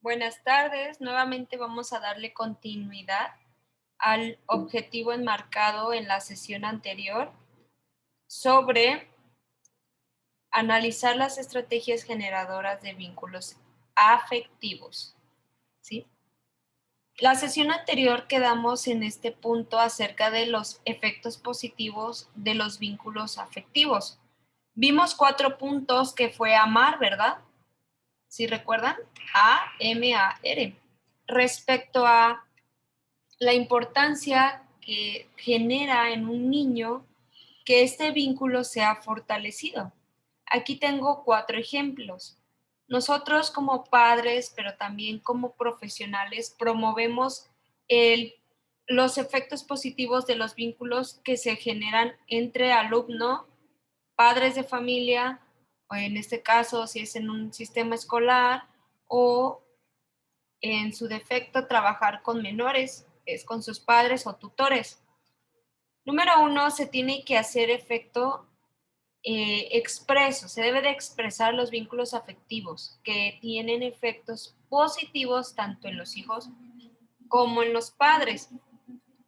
Buenas tardes, nuevamente vamos a darle continuidad al objetivo enmarcado en la sesión anterior sobre analizar las estrategias generadoras de vínculos afectivos, ¿sí? La sesión anterior quedamos en este punto acerca de los efectos positivos de los vínculos afectivos. Vimos 4 puntos que fue amar, ¿verdad? ¿Sí recuerdan? A-M-A-R. Respecto a la importancia que genera en un niño que este vínculo sea fortalecido. Aquí tengo 4 ejemplos. Nosotros como padres, pero también como profesionales, promovemos el, los efectos positivos de los vínculos que se generan entre alumno, padres de familia, o en este caso si es en un sistema escolar o en su defecto trabajar con menores, es con sus padres o tutores. Número 1, se tiene que hacer efecto expreso, se debe de expresar los vínculos afectivos que tienen efectos positivos tanto en los hijos como en los padres.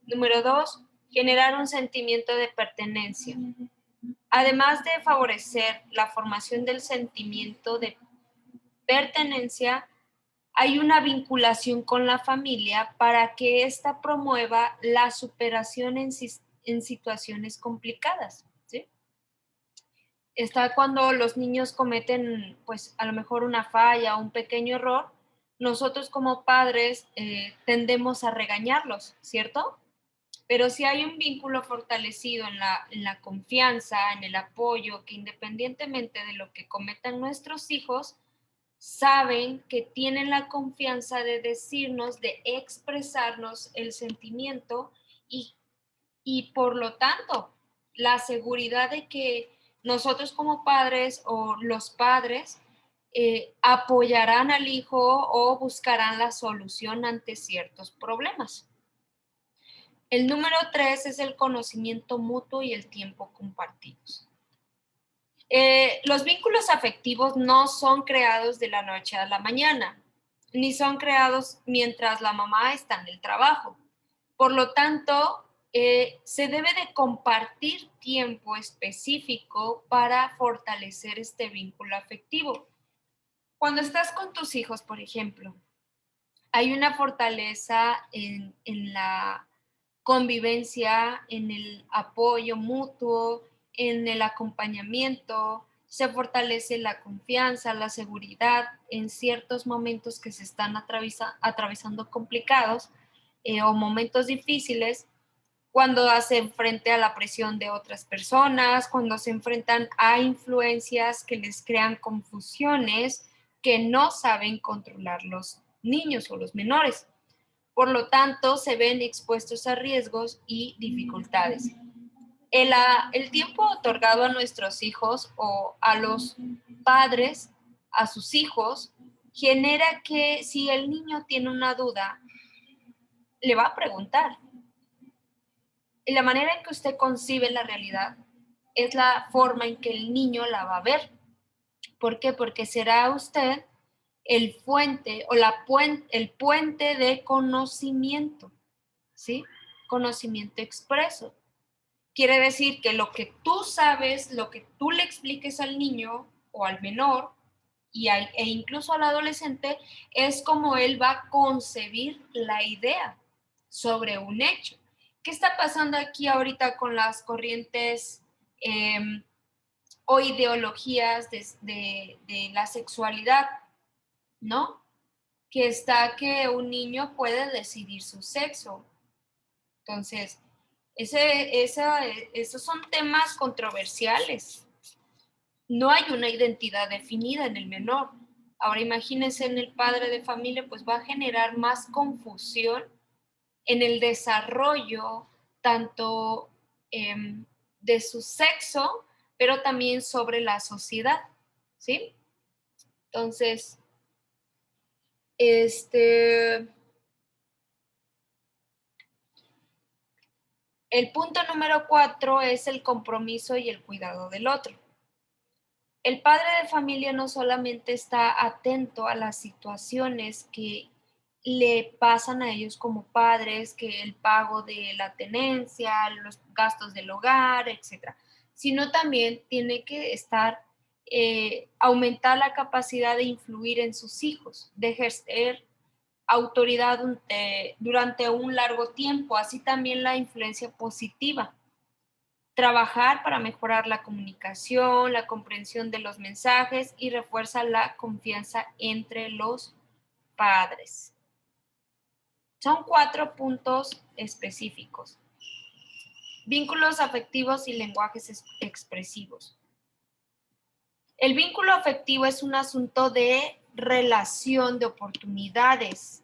Número 2, generar un sentimiento de pertenencia. Además de favorecer la formación del sentimiento de pertenencia, hay una vinculación con la familia para que ésta promueva la superación en situaciones complicadas, ¿sí? Está cuando los niños cometen, pues, a lo mejor una falla o un pequeño error, nosotros como padres tendemos a regañarlos, ¿cierto? Pero si hay un vínculo fortalecido en la confianza, en el apoyo, que independientemente de lo que cometan nuestros hijos, saben que tienen la confianza de decirnos, de expresarnos el sentimiento y, y por lo tanto, la seguridad de que nosotros como padres o los padres apoyarán al hijo o buscarán la solución ante ciertos problemas. El número 3 es el conocimiento mutuo y el tiempo compartidos. Los vínculos afectivos no son creados de la noche a la mañana, ni son creados mientras la mamá está en el trabajo. Por lo tanto, se debe de compartir tiempo específico para fortalecer este vínculo afectivo. Cuando estás con tus hijos, por ejemplo, hay una fortaleza en la convivencia, en el apoyo mutuo, en el acompañamiento, se fortalece la confianza, la seguridad en ciertos momentos que se están atravesando complicados o momentos difíciles, cuando hacen frente a la presión de otras personas, cuando se enfrentan a influencias que les crean confusiones que no saben controlar los niños o los menores. Por lo tanto, se ven expuestos a riesgos y dificultades. El tiempo otorgado a nuestros hijos o a los padres, a sus hijos, genera que si el niño tiene una duda, le va a preguntar. Y la manera en que usted concibe la realidad es la forma en que el niño la va a ver. ¿Por qué? Porque será usted el fuente o el puente de conocimiento, ¿sí? Conocimiento expreso. Quiere decir que lo que tú sabes, lo que tú le expliques al niño o al menor e incluso al adolescente, es como él va a concebir la idea sobre un hecho. ¿Qué está pasando aquí ahorita con las corrientes o ideologías de la sexualidad? ¿No? Que está que un niño puede decidir su sexo. Entonces, esos son temas controversiales. No hay una identidad definida en el menor. Ahora imagínense en el padre de familia, pues va a generar más confusión en el desarrollo tanto de su sexo, pero también sobre la sociedad, ¿sí? Entonces, este, el punto número 4 es el compromiso y el cuidado del otro. El padre de familia no solamente está atento a las situaciones que le pasan a ellos como padres, que el pago de la tenencia, los gastos del hogar, etcétera, sino también tiene que estar, aumentar la capacidad de influir en sus hijos, de ejercer autoridad durante un largo tiempo, así también la influencia positiva. Trabajar para mejorar la comunicación, la comprensión de los mensajes y refuerza la confianza entre los padres. Son 4 puntos específicos. Vínculos afectivos y lenguajes expresivos. El vínculo afectivo es un asunto de relación, de oportunidades,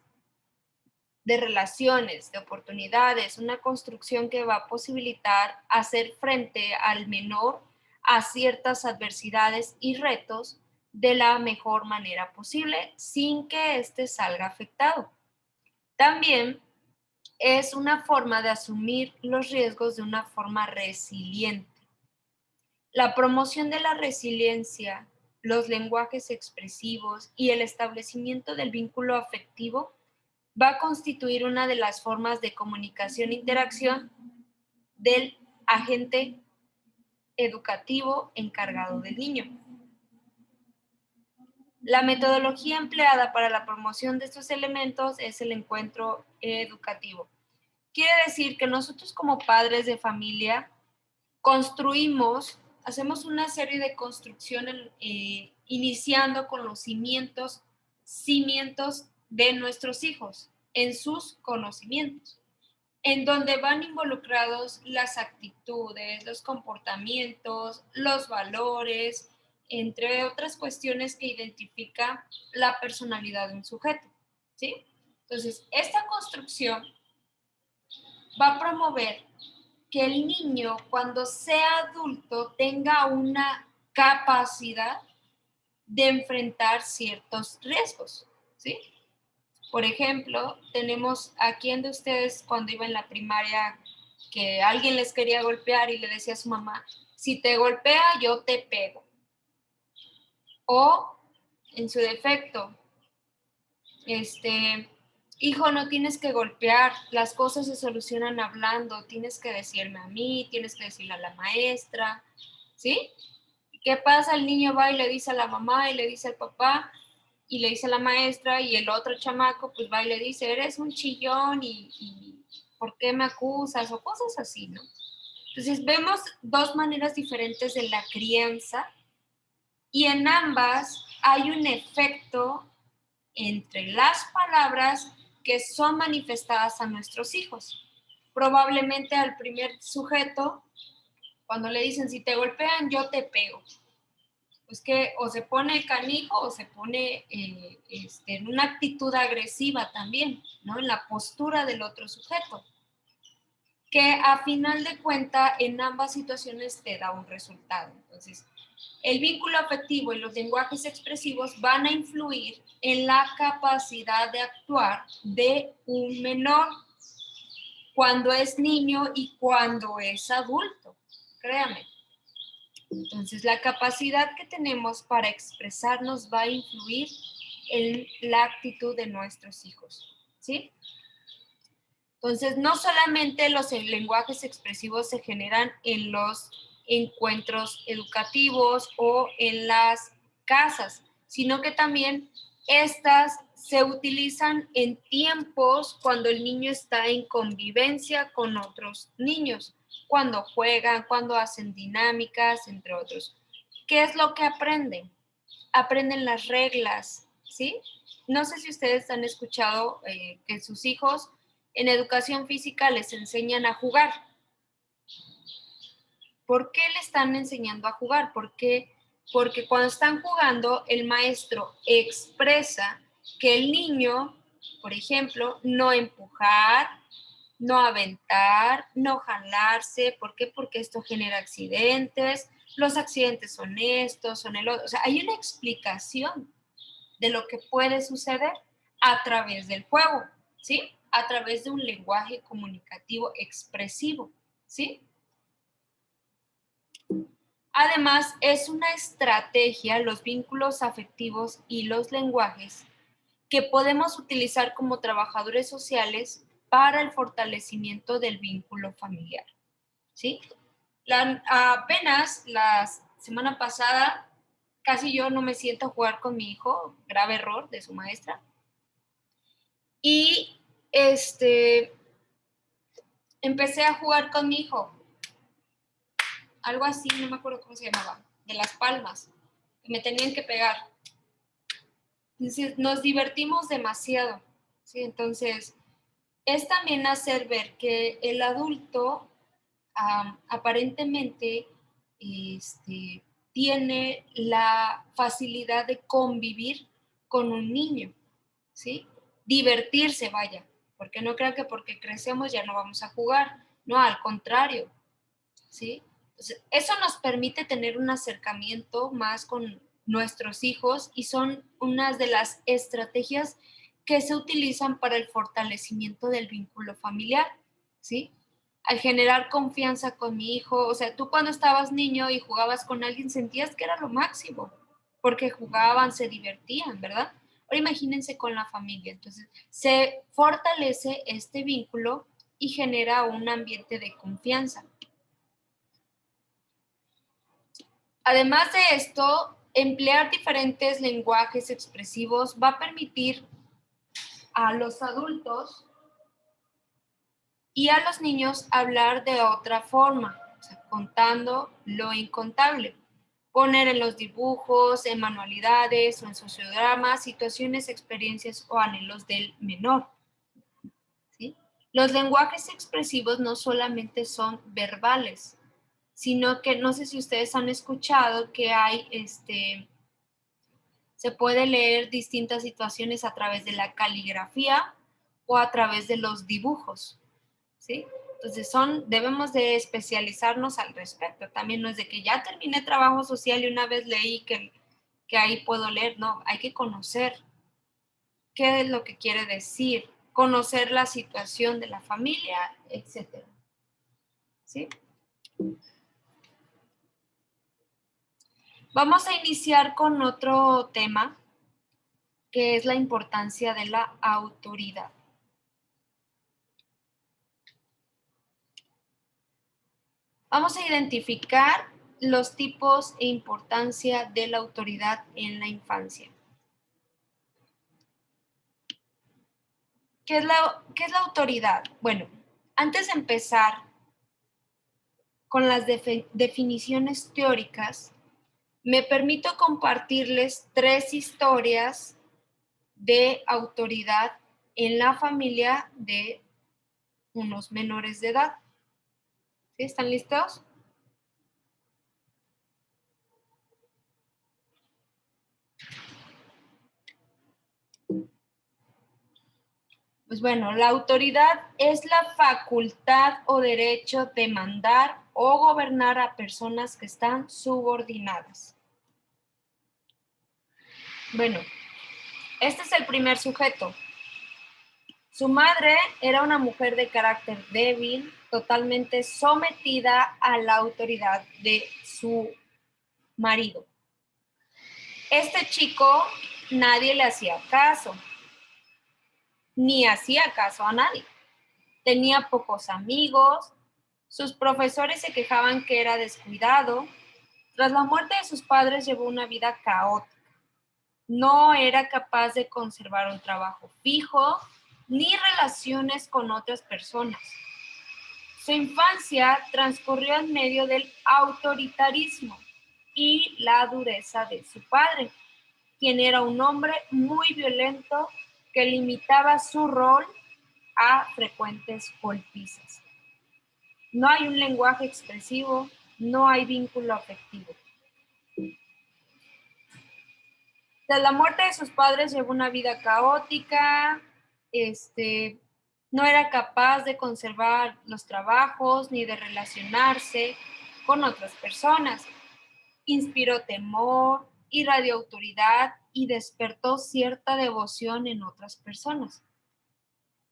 de relaciones, de oportunidades, una construcción que va a posibilitar hacer frente al menor a ciertas adversidades y retos de la mejor manera posible sin que éste salga afectado. También es una forma de asumir los riesgos de una forma resiliente. La promoción de la resiliencia, los lenguajes expresivos y el establecimiento del vínculo afectivo va a constituir una de las formas de comunicación e interacción del agente educativo encargado del niño. La metodología empleada para la promoción de estos elementos es el encuentro educativo. Quiere decir que nosotros como padres de familia hacemos una serie de construcciones iniciando con los cimientos de nuestros hijos en sus conocimientos, en donde van involucrados las actitudes, los comportamientos, los valores, entre otras cuestiones que identifica la personalidad de un sujeto, ¿sí? Entonces, esta construcción va a promover que el niño, cuando sea adulto, tenga una capacidad de enfrentar ciertos riesgos, ¿sí? Por ejemplo, tenemos a quien de ustedes cuando iba en la primaria que alguien les quería golpear y le decía a su mamá, si te golpea, yo te pego. O, en su defecto, hijo, no tienes que golpear, las cosas se solucionan hablando, tienes que decirme a mí, tienes que decirle a la maestra, ¿sí? ¿Qué pasa? El niño va y le dice a la mamá y le dice al papá y le dice a la maestra y el otro chamaco pues va y le dice, eres un chillón y ¿por qué me acusas? O cosas así, ¿no? Entonces vemos dos maneras diferentes de la crianza y en ambas hay un efecto entre las palabras que son manifestadas a nuestros hijos. Probablemente al primer sujeto, cuando le dicen, si te golpean, yo te pego. Pues que o se pone canijo o se pone en una actitud agresiva también, ¿no? En la postura del otro sujeto, que a final de cuenta en ambas situaciones te da un resultado. Entonces, el vínculo afectivo y los lenguajes expresivos van a influir en la capacidad de actuar de un menor cuando es niño y cuando es adulto, créame. Entonces, la capacidad que tenemos para expresarnos va a influir en la actitud de nuestros hijos, ¿sí? Entonces, no solamente los lenguajes expresivos se generan en los encuentros educativos o en las casas, sino que también estas se utilizan en tiempos cuando el niño está en convivencia con otros niños, cuando juegan, cuando hacen dinámicas, entre otros. ¿Qué es lo que aprenden? Aprenden las reglas, ¿sí? No sé si ustedes han escuchado que sus hijos en educación física les enseñan a jugar. ¿Por qué le están enseñando a jugar? Porque cuando están jugando, el maestro expresa que el niño, por ejemplo, no empujar, no aventar, no jalarse. ¿Por qué? Porque esto genera accidentes. Los accidentes son estos, son el otro. O sea, hay una explicación de lo que puede suceder a través del juego, ¿sí? A través de un lenguaje comunicativo expresivo, ¿sí? Además, es una estrategia, los vínculos afectivos y los lenguajes, que podemos utilizar como trabajadores sociales para el fortalecimiento del vínculo familiar, ¿sí? Apenas la semana pasada, casi yo no me siento a jugar con mi hijo, grave error de su maestra. Y empecé a jugar con mi hijo, algo así, no me acuerdo cómo se llamaba, de las palmas, que me tenían que pegar. Entonces, nos divertimos demasiado, ¿sí? Entonces, es también hacer ver que el adulto aparentemente tiene la facilidad de convivir con un niño, ¿sí? Divertirse, vaya, porque no crean que porque crecemos ya no vamos a jugar, no, al contrario, ¿sí? Entonces, eso nos permite tener un acercamiento más con nuestros hijos y son unas de las estrategias que se utilizan para el fortalecimiento del vínculo familiar, ¿sí? Al generar confianza con mi hijo, o sea, tú cuando estabas niño y jugabas con alguien sentías que era lo máximo, porque jugaban, se divertían, ¿verdad? Ahora imagínense con la familia, entonces se fortalece este vínculo y genera un ambiente de confianza. Además de esto, emplear diferentes lenguajes expresivos va a permitir a los adultos y a los niños hablar de otra forma, o sea, contando lo incontable. Poner en los dibujos, en manualidades o en sociodramas situaciones, experiencias o anhelos del menor, ¿sí? Los lenguajes expresivos no solamente son verbales, sino que no sé si ustedes han escuchado que hay se puede leer distintas situaciones a través de la caligrafía o a través de los dibujos, ¿sí? Entonces debemos de especializarnos al respecto. También no es de que ya terminé trabajo social y una vez leí que ahí puedo leer, no, hay que conocer qué es lo que quiere decir, conocer la situación de la familia, etcétera, ¿sí? Vamos a iniciar con otro tema, que es la importancia de la autoridad. Vamos a identificar los tipos e importancia de la autoridad en la infancia. ¿Qué es la autoridad? Bueno, antes de empezar con las definiciones teóricas, me permito compartirles 3 historias de autoridad en la familia de unos menores de edad. ¿Sí? ¿Están listos? Pues bueno, la autoridad es la facultad o derecho de mandar o gobernar a personas que están subordinadas. Bueno, este es el primer sujeto. Su madre era una mujer de carácter débil, totalmente sometida a la autoridad de su marido. Este chico nadie le hacía caso, ni hacía caso a nadie. Tenía pocos amigos, sus profesores se quejaban que era descuidado. Tras la muerte de sus padres llevó una vida caótica. No era capaz de conservar un trabajo fijo ni relaciones con otras personas. Su infancia transcurrió en medio del autoritarismo y la dureza de su padre, quien era un hombre muy violento que limitaba su rol a frecuentes golpizas. No hay un lenguaje expresivo, no hay vínculo afectivo. Tras la muerte de sus padres llevó una vida caótica, no era capaz de conservar los trabajos ni de relacionarse con otras personas. Inspiró temor, irradió autoridad y despertó cierta devoción en otras personas.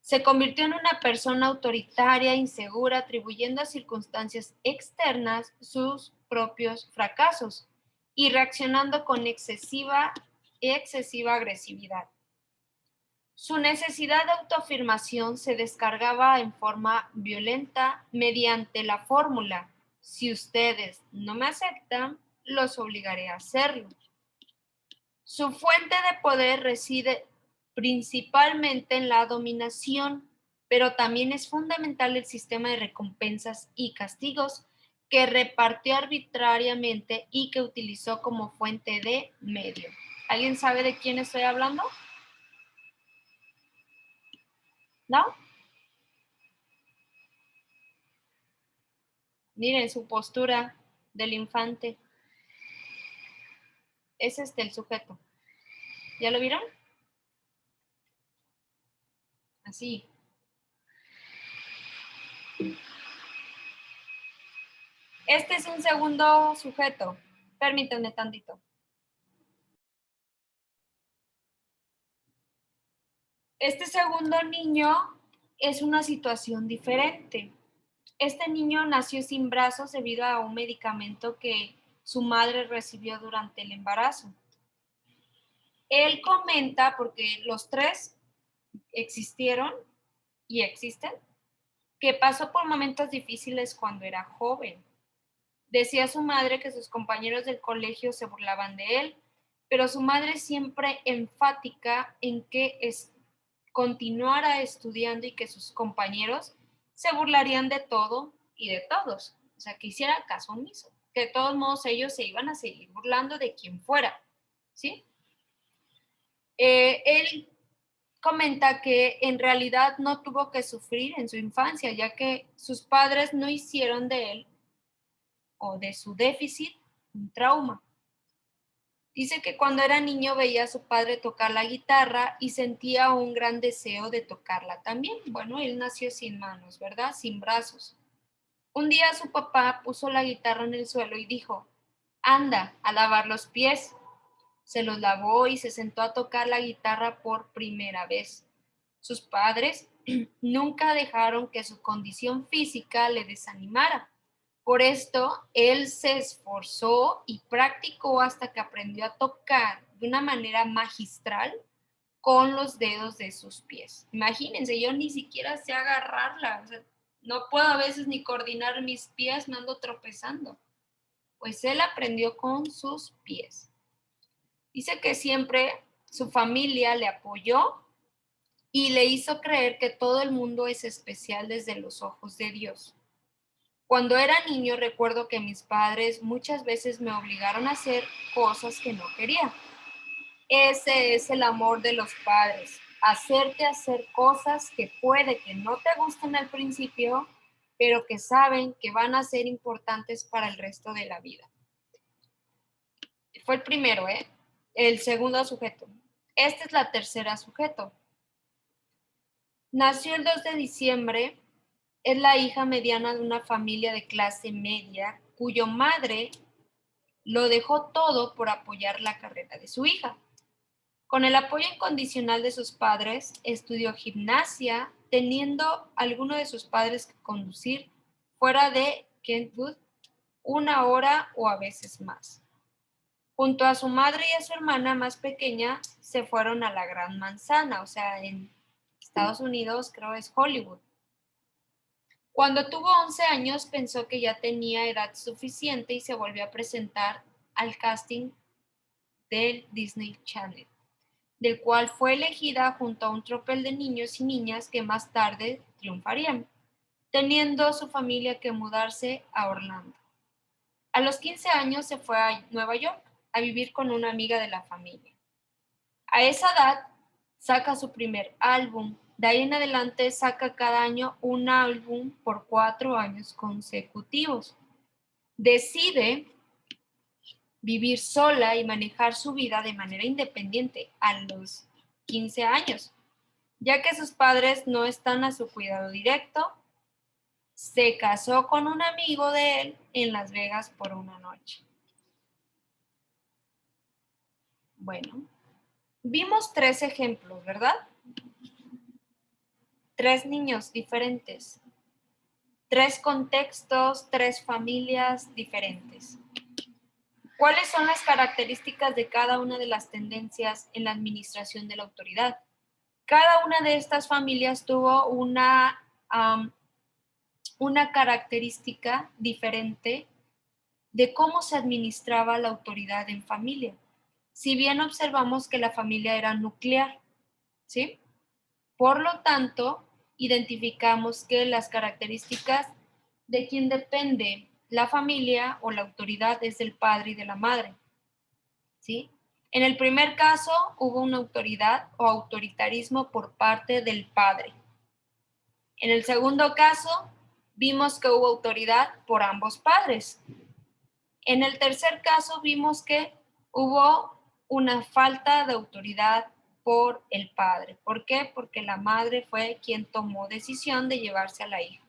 Se convirtió en una persona autoritaria, insegura, atribuyendo a circunstancias externas sus propios fracasos y reaccionando con excesiva agresividad. Su necesidad de autoafirmación se descargaba en forma violenta mediante la fórmula: si ustedes no me aceptan, los obligaré a hacerlo. Su fuente de poder reside principalmente en la dominación, pero también es fundamental el sistema de recompensas y castigos que repartió arbitrariamente y que utilizó como fuente de medio. ¿Alguien sabe de quién estoy hablando? ¿No? Miren su postura del infante. Es el sujeto. ¿Ya lo vieron? Así. Este es un segundo sujeto. Permítanme tantito. Este segundo niño es una situación diferente. Este niño nació sin brazos debido a un medicamento que su madre recibió durante el embarazo. Él comenta, porque los tres existieron y existen, que pasó por momentos difíciles cuando era joven. Decía su madre que sus compañeros del colegio se burlaban de él, pero su madre siempre enfática en que continuara estudiando y que sus compañeros se burlarían de todo y de todos. O sea, que hiciera caso omiso, que de todos modos ellos se iban a seguir burlando de quien fuera, ¿sí? Él comenta que en realidad no tuvo que sufrir en su infancia, ya que sus padres no hicieron de él o de su déficit un trauma. Dice que cuando era niño veía a su padre tocar la guitarra y sentía un gran deseo de tocarla también. Bueno, él nació sin manos, ¿verdad? Sin brazos. Un día su papá puso la guitarra en el suelo y dijo: anda, a lavar los pies. Se los lavó y se sentó a tocar la guitarra por primera vez. Sus padres nunca dejaron que su condición física le desanimara. Por esto, él se esforzó y practicó hasta que aprendió a tocar de una manera magistral con los dedos de sus pies. Imagínense, yo ni siquiera sé agarrarla, o sea, no puedo a veces ni coordinar mis pies, me ando tropezando. Pues él aprendió con sus pies. Dice que siempre su familia le apoyó y le hizo creer que todo el mundo es especial desde los ojos de Dios. Cuando era niño recuerdo que mis padres muchas veces me obligaron a hacer cosas que no quería. Ese es el amor de los padres, hacerte hacer cosas que puede que no te gusten al principio, pero que saben que van a ser importantes para el resto de la vida. Fue el primero, ¿eh? El segundo sujeto. Esta es la tercera sujeto. Nació el 2 de diciembre, es la hija mediana de una familia de clase media cuyo madre lo dejó todo por apoyar la carrera de su hija. Con el apoyo incondicional de sus padres, estudió gimnasia, teniendo alguno de sus padres que conducir fuera de Kentwood 1 hora o a veces más. Junto a su madre y a su hermana más pequeña se fueron a la Gran Manzana, o sea, en Estados Unidos creo es Hollywood. Cuando tuvo 11 años pensó que ya tenía edad suficiente y se volvió a presentar al casting del Disney Channel, del cual fue elegida junto a un tropel de niños y niñas que más tarde triunfarían, teniendo su familia que mudarse a Orlando. A los 15 años se fue a Nueva York a vivir con una amiga de la familia. A esa edad saca su primer álbum. De ahí en adelante saca cada año un álbum por 4 años consecutivos. Decide vivir sola y manejar su vida de manera independiente a los 15 años, ya que sus padres no están a su cuidado directo. Se casó con un amigo de él en Las Vegas por una noche. Bueno, vimos 3 ejemplos, ¿verdad? 3 niños diferentes, 3 contextos, 3 familias diferentes. ¿Cuáles son las características de cada una de las tendencias en la administración de la autoridad? Cada una de estas familias tuvo una característica diferente de cómo se administraba la autoridad en familia. Si bien observamos que la familia era nuclear, ¿sí? Por lo tanto, identificamos que las características de quien depende la familia o la autoridad es del padre y de la madre, ¿sí? En el primer caso, hubo una autoridad o autoritarismo por parte del padre. En el segundo caso, vimos que hubo autoridad por ambos padres. En el tercer caso, vimos que hubo una falta de autoridad por el padre. ¿Por qué? Porque la madre fue quien tomó decisión de llevarse a la hija.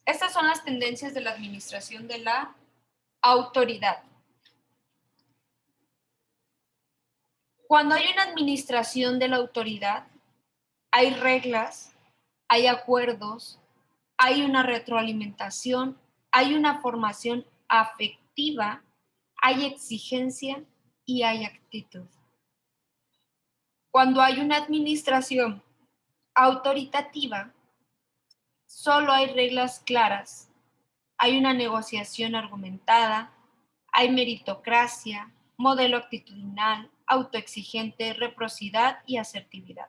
Estas son las tendencias de la administración de la autoridad. Cuando hay una administración de la autoridad, hay reglas, hay acuerdos, hay una retroalimentación, hay una formación afectiva, hay exigencia y hay actitud. Cuando hay una administración autoritativa, solo hay reglas claras, hay una negociación argumentada, hay meritocracia, modelo actitudinal, autoexigente, reciprocidad y asertividad.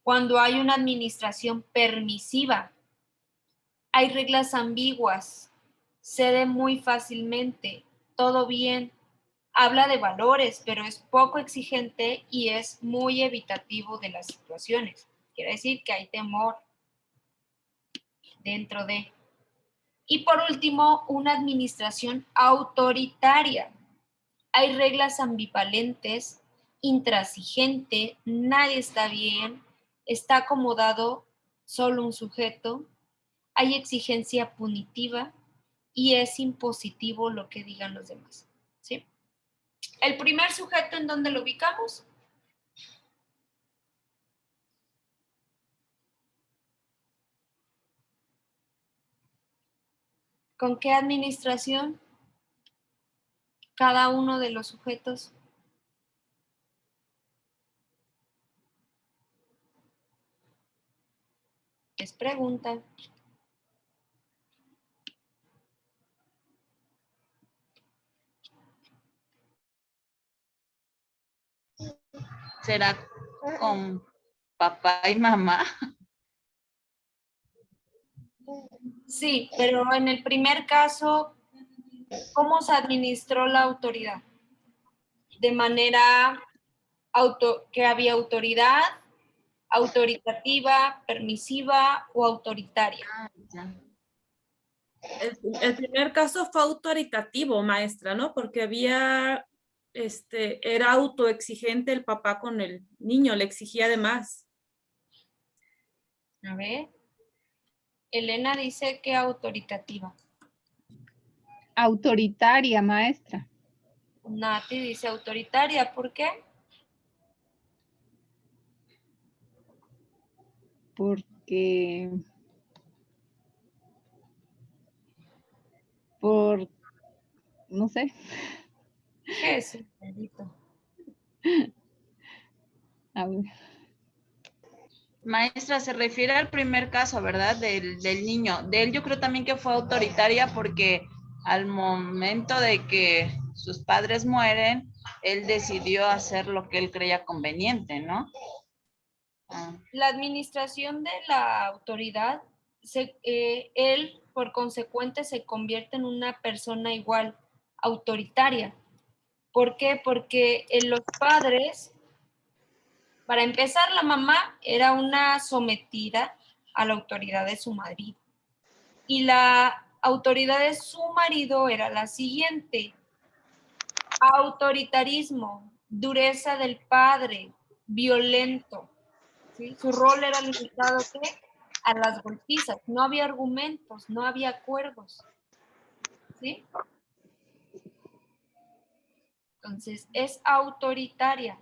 Cuando hay una administración permisiva, hay reglas ambiguas, cede muy fácilmente, todo bien, habla de valores, pero es poco exigente y es muy evitativo de las situaciones. Quiere decir que hay temor dentro de. Y por último, una administración autoritaria. Hay reglas ambivalentes, intransigente, nadie está bien, está acomodado solo un sujeto, hay exigencia punitiva y es impositivo lo que digan los demás. ¿Sí? El primer sujeto, ¿en dónde lo ubicamos? ¿Con qué administración? Cada uno de los sujetos. Es pregunta. ¿Será con papá y mamá? Sí, pero en el primer caso, ¿cómo se administró la autoridad? De manera que había autoridad, autoritativa, permisiva o autoritaria. Ya. El primer caso fue autoritativo, maestra, ¿no? Porque era autoexigente el papá con el niño, le exigía de más. A ver. Elena dice que autoritativa. Autoritaria, maestra. Nati dice autoritaria. ¿Por qué? Porque no sé. ¿Qué es el perito? A ver. Maestra, se refiere al primer caso, ¿verdad? Del niño. De él yo creo también que fue autoritaria porque al momento de que sus padres mueren, él decidió hacer lo que él creía conveniente, ¿no? La administración de la autoridad, él por consecuente se convierte en una persona igual, autoritaria. ¿Por qué? Porque los padres, para empezar, la mamá era una sometida a la autoridad de su marido. Y la autoridad de su marido era la siguiente: autoritarismo, dureza del padre, violento. ¿Sí? Su rol era limitado ¿qué? A las golpizas. No había argumentos, no había acuerdos. ¿Sí? Entonces, es autoritaria.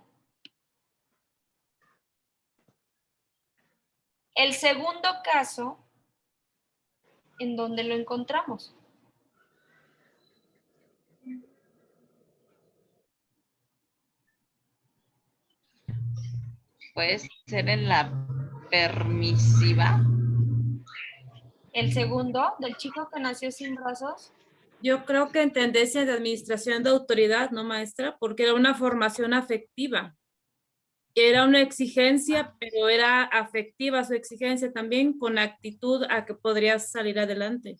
El segundo caso ¿En dónde lo encontramos? Puede ser en la permisiva. El segundo, del chico que nació sin brazos. Yo creo que en tendencia de administración de autoridad, ¿no, maestra? Porque era una formación afectiva. Era una exigencia, pero era afectiva su exigencia también, con actitud a que podrías salir adelante.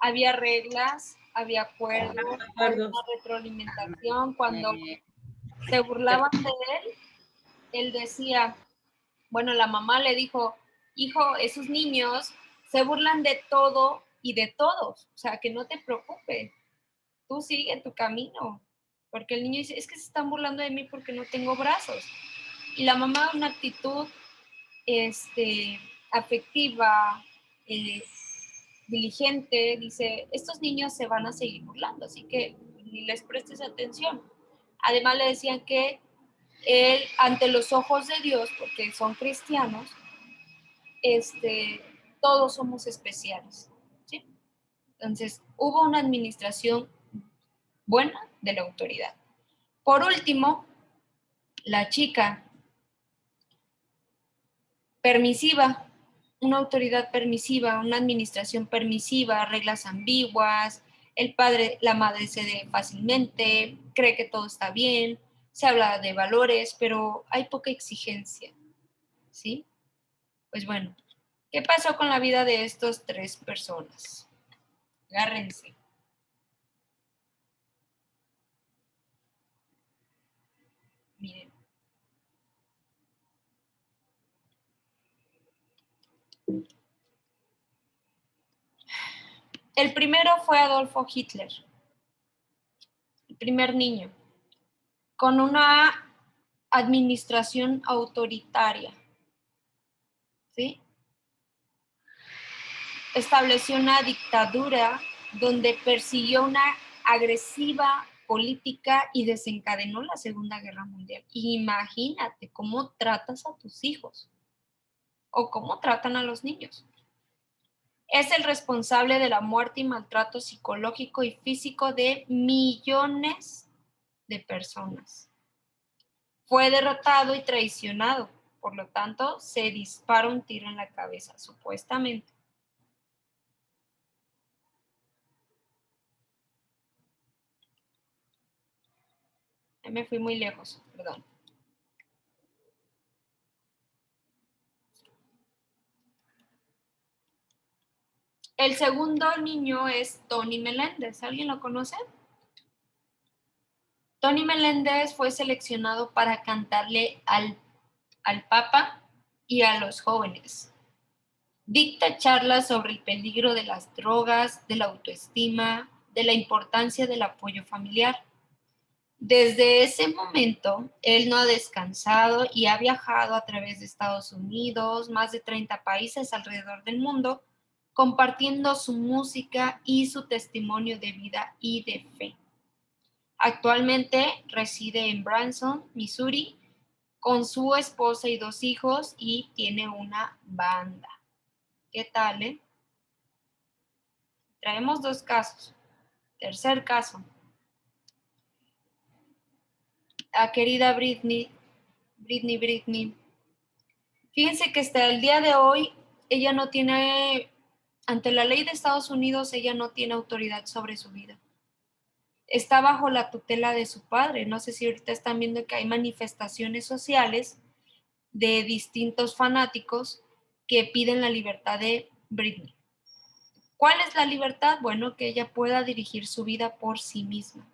Había reglas, había acuerdos, había Acuerdos. una retroalimentación. Cuando se burlaban de él decía, bueno, la mamá le dijo, hijo, esos niños se burlan de todo y de todos, o sea, que no te preocupes, tú sigue tu camino, porque el niño dice, es que se están burlando de mí porque no tengo brazos. Y la mamá, una actitud afectiva, diligente, dice, estos niños se van a seguir burlando, así que ni les prestes atención. Además le decían que él, ante los ojos de Dios, porque son cristianos, todos somos especiales, ¿sí? Entonces, hubo una administración buena de la autoridad. Por último, la chica permisiva, una autoridad permisiva, una administración permisiva, reglas ambiguas, el padre, la madre cede fácilmente, cree que todo está bien, se habla de valores, pero hay poca exigencia, ¿sí? Pues bueno, ¿qué pasó con la vida de estas tres personas? Agárrense. Miren. El primero fue Adolfo Hitler, el primer niño, con una administración autoritaria, ¿sí? Estableció una dictadura donde persiguió una agresiva política y desencadenó la Segunda Guerra Mundial. Imagínate cómo tratas a tus hijos o cómo tratan a los niños. Es el responsable de la muerte y maltrato psicológico y físico de millones de personas. Fue derrotado y traicionado, por lo tanto, se dispara un tiro en la cabeza, supuestamente. Me fui muy lejos, perdón. El segundo niño es Tony Meléndez. ¿Alguien lo conoce? Tony Meléndez fue seleccionado para cantarle al Papa y a los jóvenes. Dicta charlas sobre el peligro de las drogas, de la autoestima, de la importancia del apoyo familiar. Desde ese momento, él no ha descansado y ha viajado a través de Estados Unidos, más de 30 países alrededor del mundo, compartiendo su música y su testimonio de vida y de fe. Actualmente reside en Branson, Missouri, con su esposa y 2 hijos y tiene una banda. ¿Qué tal, eh? Traemos 2 casos. Tercer caso. A querida Britney. Fíjense que hasta el día de hoy ella no tiene, ante la ley de Estados Unidos, ella no tiene autoridad sobre su vida. Está bajo la tutela de su padre. No sé si ahorita están viendo que hay manifestaciones sociales de distintos fanáticos que piden la libertad de Britney. ¿Cuál es la libertad? Bueno, que ella pueda dirigir su vida por sí misma.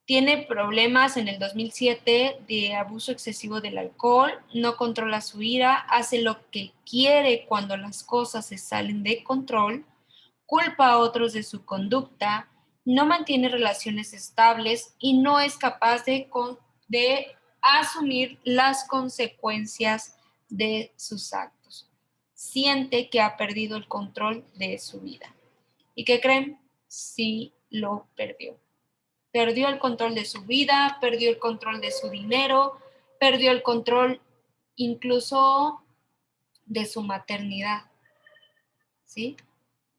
Tiene problemas en el 2007 de abuso excesivo del alcohol, no controla su ira, hace lo que quiere cuando las cosas se salen de control, culpa a otros de su conducta, no mantiene relaciones estables y no es capaz de asumir las consecuencias de sus actos. Siente que ha perdido el control de su vida. ¿Y qué creen? Sí lo perdió. Perdió el control de su vida, perdió el control de su dinero, perdió el control incluso de su maternidad. ¿sí?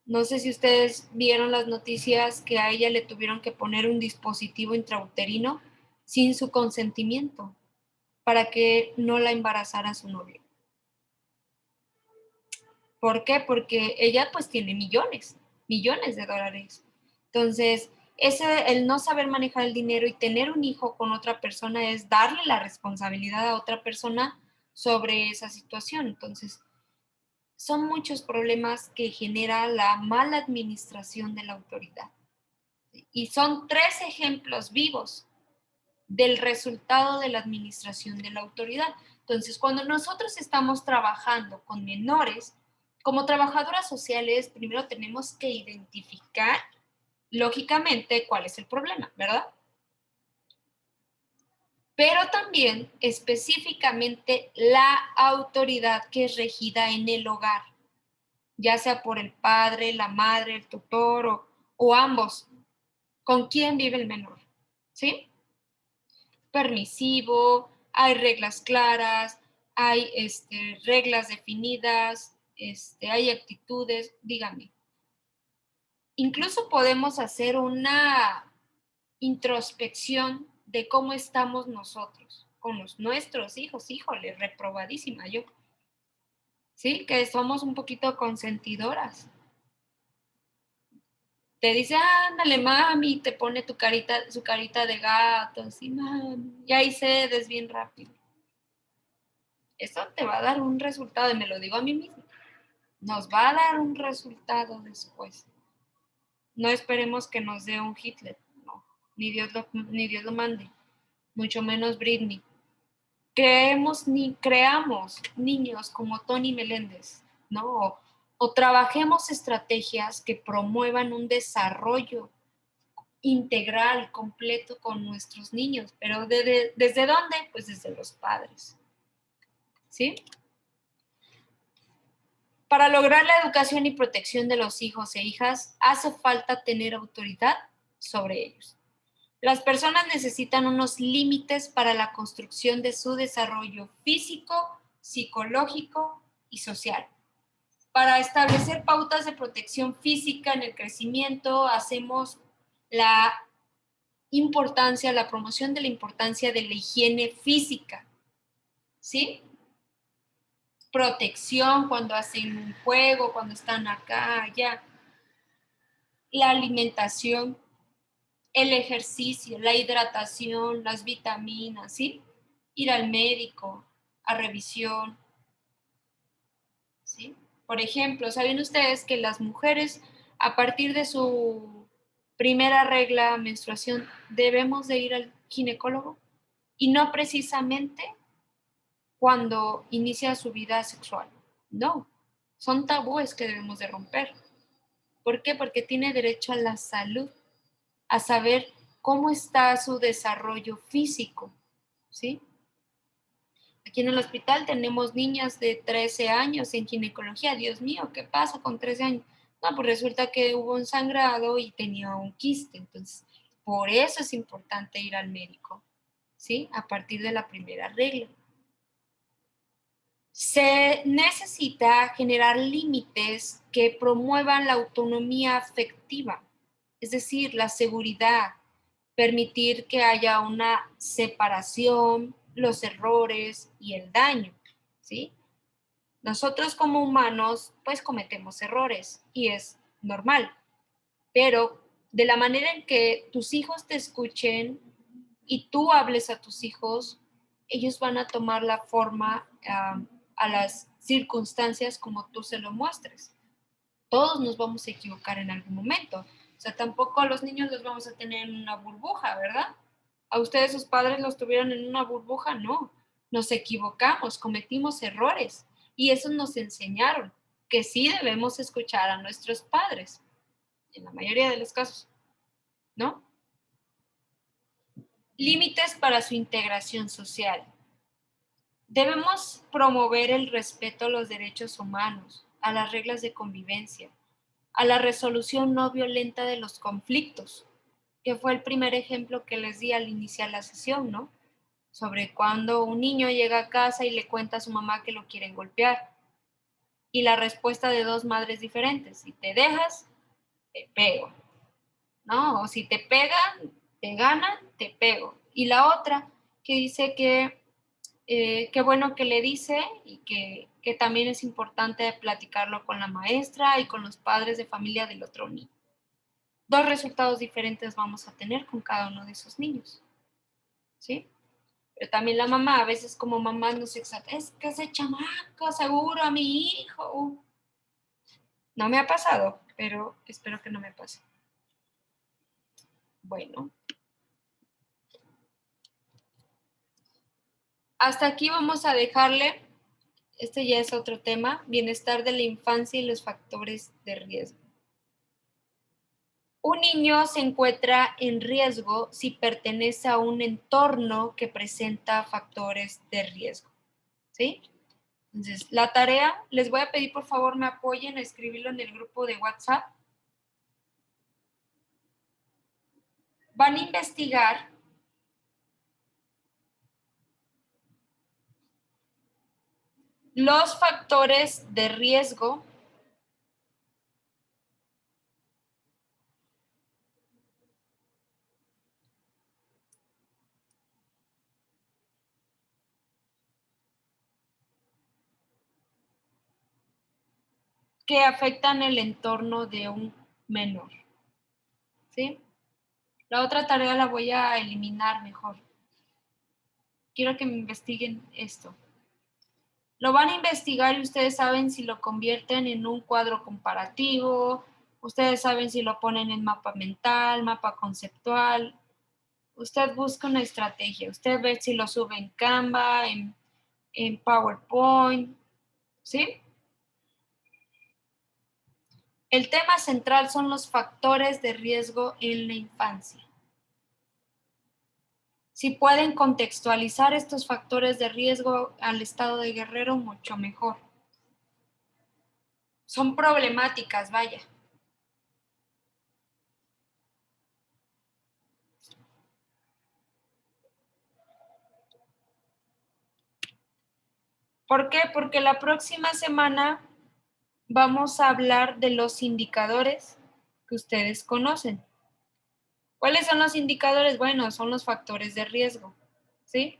No sé si ustedes vieron las noticias que a ella le tuvieron que poner un dispositivo intrauterino sin su consentimiento para que no la embarazara su novio. ¿Por qué? Porque ella pues tiene millones de dólares. Entonces, el no saber manejar el dinero y tener un hijo con otra persona es darle la responsabilidad a otra persona sobre esa situación. Entonces, son muchos problemas que genera la mala administración de la autoridad. Y son 3 ejemplos vivos del resultado de la administración de la autoridad. Entonces, cuando nosotros estamos trabajando con menores, como trabajadoras sociales, primero tenemos que identificar, lógicamente, cuál es el problema, ¿verdad? Pero también específicamente la autoridad que es regida en el hogar, ya sea por el padre, la madre, el tutor o ambos. ¿Con quién vive el menor? ¿Sí? Permisivo, hay reglas claras, hay reglas definidas, hay actitudes, dígame. Incluso podemos hacer una introspección de cómo estamos nosotros con nuestros hijos. Híjole, reprobadísima yo. ¿Sí? Que somos un poquito consentidoras. Te dice, ándale, mami, te pone su carita de gato, así, mami, y ahí cedes bien rápido. Eso te va a dar un resultado, y me lo digo a mí misma. Nos va a dar un resultado después. No esperemos que nos dé un Hitler, no, ni Dios lo mande, mucho menos Britney. Creamos niños como Tony Meléndez, ¿no? O trabajemos estrategias que promuevan un desarrollo integral, completo con nuestros niños. Pero ¿desde dónde? Pues desde los padres. ¿Sí? Para lograr la educación y protección de los hijos e hijas, hace falta tener autoridad sobre ellos. Las personas necesitan unos límites para la construcción de su desarrollo físico, psicológico y social. Para establecer pautas de protección física en el crecimiento, hacemos la promoción de la importancia de la higiene física, ¿sí? Protección cuando hacen un juego, cuando están acá, allá. La alimentación, el ejercicio, la hidratación, las vitaminas, ¿sí? Ir al médico, a revisión, ¿sí? Por ejemplo, ¿saben ustedes que las mujeres a partir de su primera regla, menstruación, debemos de ir al ginecólogo? Y no precisamente cuando inicia su vida sexual. No, son tabúes que debemos de romper. ¿Por qué? Porque tiene derecho a la salud, a saber cómo está su desarrollo físico, ¿sí? Aquí en el hospital tenemos niñas de 13 años en ginecología. Dios mío, ¿qué pasa con 13 años? No, pues resulta que hubo un sangrado y tenía un quiste. Entonces, por eso es importante ir al médico, ¿sí? A partir de la primera regla. Se necesita generar límites que promuevan la autonomía afectiva, es decir, la seguridad, permitir que haya una separación, los errores y el daño, ¿sí? Nosotros como humanos, pues cometemos errores y es normal, pero de la manera en que tus hijos te escuchen y tú hables a tus hijos, ellos van a tomar la forma a las circunstancias como tú se lo muestres. Todos nos vamos a equivocar en algún momento. O sea, tampoco a los niños los vamos a tener en una burbuja, ¿verdad? ¿A ustedes sus padres los tuvieron en una burbuja? No. Nos equivocamos, cometimos errores y eso nos enseñaron que sí debemos escuchar a nuestros padres, en la mayoría de los casos, ¿no? Límites para su integración social. Debemos promover el respeto a los derechos humanos, a las reglas de convivencia, a la resolución no violenta de los conflictos, que fue el primer ejemplo que les di al iniciar la sesión, ¿no? Sobre cuando un niño llega a casa y le cuenta a su mamá que lo quieren golpear. y la respuesta de dos madres diferentes. Si te dejas, te pego, ¿no? O si te pegan, te ganan, te pego. Y la otra que dice que qué bueno que le dice y que también es importante platicarlo con la maestra y con los padres de familia del otro niño. Dos resultados diferentes vamos a tener con cada uno de esos niños, ¿sí? Pero también la mamá, a veces como mamá nos exalta, es que ese chamaco seguro a mi hijo. No me ha pasado, pero espero que no me pase. Bueno. Hasta aquí vamos a dejarle, este ya es otro tema, bienestar de la infancia y los factores de riesgo. Un niño se encuentra en riesgo si pertenece a un entorno que presenta factores de riesgo, ¿sí? Entonces, la tarea, les voy a pedir por favor me apoyen a escribirlo en el grupo de WhatsApp. Van a investigar los factores de riesgo que afectan el entorno de un menor, ¿sí? La otra tarea la voy a eliminar mejor. Quiero que me investiguen esto. Lo van a investigar y ustedes saben si lo convierten en un cuadro comparativo, ustedes saben si lo ponen en mapa mental, mapa conceptual. Usted busca una estrategia, usted ve si lo sube en Canva, en PowerPoint, ¿sí? El tema central son los factores de riesgo en la infancia. Si pueden contextualizar estos factores de riesgo al estado de Guerrero, mucho mejor. Son problemáticas, vaya. ¿Por qué? Porque la próxima semana vamos a hablar de los indicadores que ustedes conocen. ¿Cuáles son los indicadores? Bueno, son los factores de riesgo, ¿sí?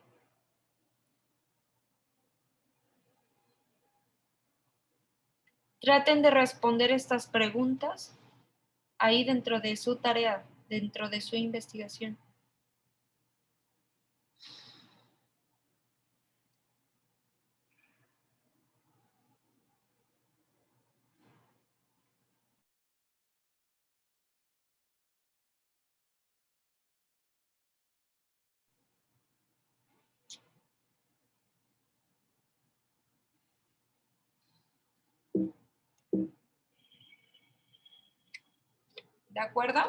Traten de responder estas preguntas ahí dentro de su tarea, dentro de su investigación. ¿De acuerdo?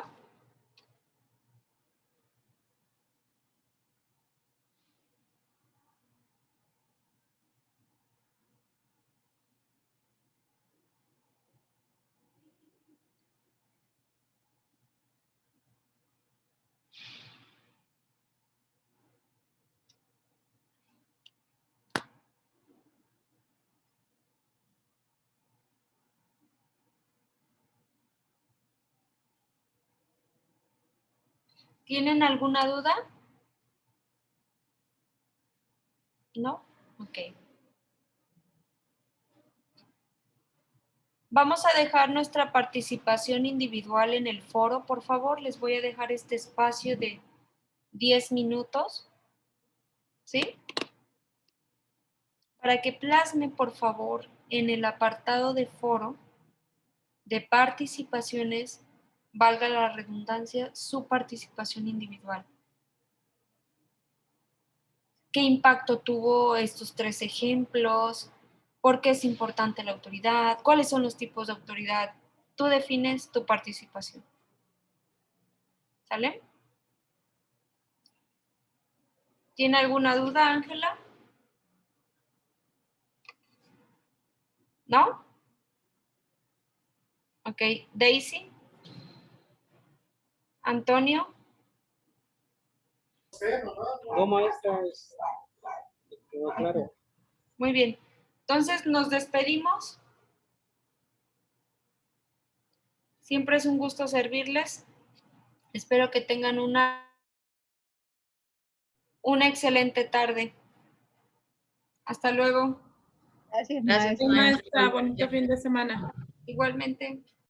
¿Tienen alguna duda? ¿No? Ok. Vamos a dejar nuestra participación individual en el foro, por favor. Les voy a dejar este espacio de 10 minutos, ¿sí? Para que plasme, por favor, en el apartado de foro de participaciones, valga la redundancia, su participación individual. ¿Qué impacto tuvo estos 3 ejemplos? ¿Por qué es importante la autoridad? ¿Cuáles son los tipos de autoridad? Tú defines tu participación. ¿Sale? ¿Tiene alguna duda, Ángela? ¿No? Ok. Daisy. Antonio. No, maestra, quedó claro. Muy bien. Entonces nos despedimos. Siempre es un gusto servirles. Espero que tengan una excelente tarde. Hasta luego. Gracias, Gracias, maestra. Maestra, bonito fin de semana. Igualmente.